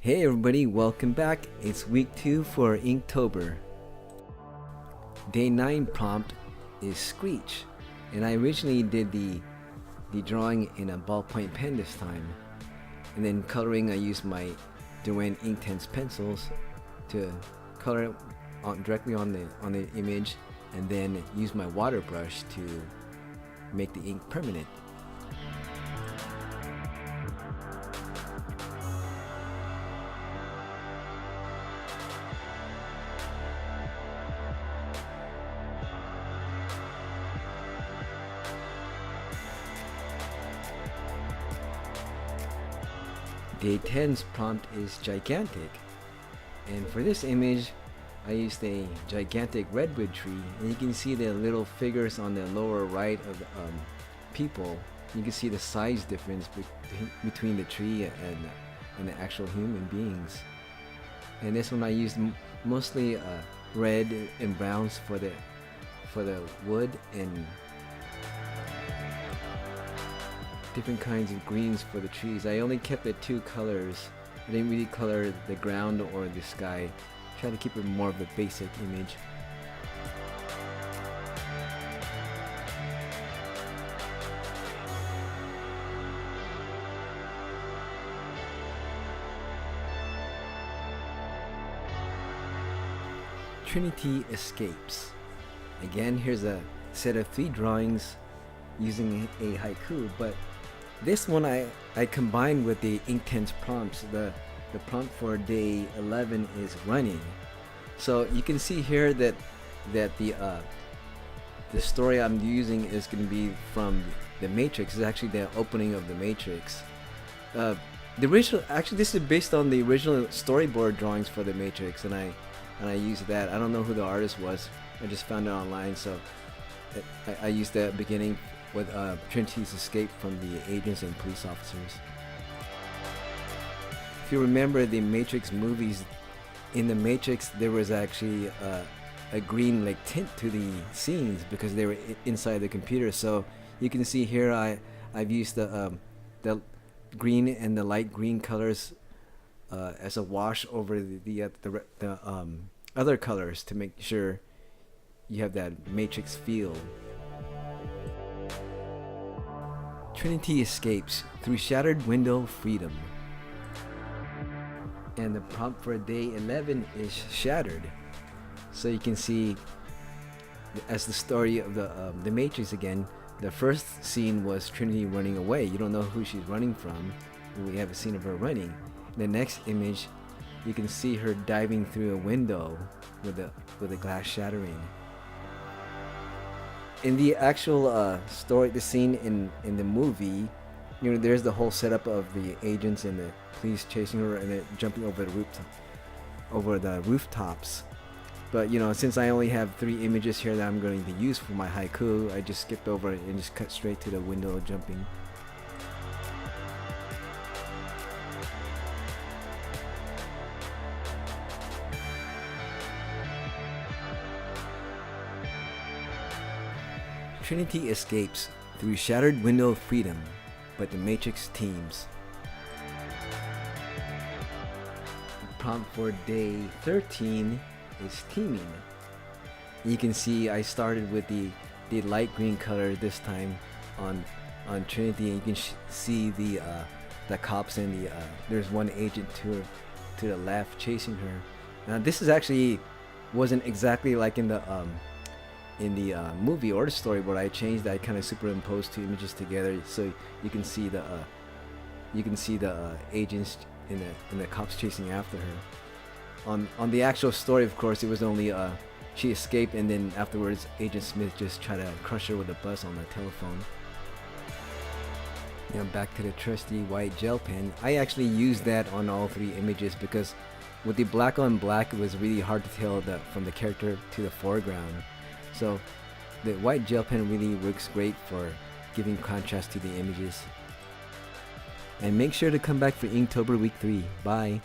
Hey everybody, welcome back. It's week 2 for Inktober. Day 9 prompt is Screech, and I originally did the drawing in a ballpoint pen this time, and then coloring I used my Derwent Inktense pencils to color it directly on the image, and then use my water brush to make the ink permanent. Day 10's prompt is gigantic, and for this image I used a gigantic redwood tree, and you can see the little figures on the lower right of the people. You can see the size difference between the tree and the actual human beings. And this one I used mostly red and browns for the wood, and different kinds of greens for the trees. I only kept it 2 colors. I didn't really color the ground or the sky. Try to keep it more of a basic image. Trinity escapes. Again, here's a set of 3 drawings using a haiku, but this one I combined with the Inktense prompts. The prompt for day 11 is running. So you can see here that the story I'm using is going to be from the Matrix. It's actually the opening of the Matrix. The original, actually, this is based on the original storyboard drawings for the Matrix, and I used that. I don't know who the artist was. I just found it online, so I used the beginning with Trinity's escape from the agents and police officers. If you remember the Matrix movies, in the Matrix there was actually a green like tint to the scenes because they were inside the computer. So you can see here I've used the green and the light green colors as a wash over the other colors to make sure you have that Matrix feel. Trinity escapes through shattered window freedom. And the prompt for day 11 is shattered. So you can see as the story of the Matrix again, the first scene was Trinity running away. You don't know who she's running from. We have a scene of her running. In the next image, you can see her diving through a window with the glass shattering. In the actual story, the scene in the movie, you know, there's the whole setup of the agents and the police chasing her and jumping over the rooftops. But you know, since I only have 3 images here that I'm going to use for my haiku, I just skipped over it and just cut straight to the window jumping. Trinity escapes through shattered window of freedom, but the Matrix teams. The prompt for day 13 is teaming. You can see I started with the light green color this time on Trinity, and you can see the cops and there's one agent to the left chasing her. Now this is actually wasn't exactly like in the movie or the storyboard. I changed that. I kind of superimposed 2 images together so you can see the agents and the cops chasing after her. On the actual story, of course, it was only she escaped, and then afterwards Agent Smith just tried to crush her with a bus on the telephone. Now back to the trusty white gel pen. I actually used that on all 3 images because with the black on black it was really hard to tell from the character to the foreground. So the white gel pen really works great for giving contrast to the images. And make sure to come back for Inktober week 3. Bye!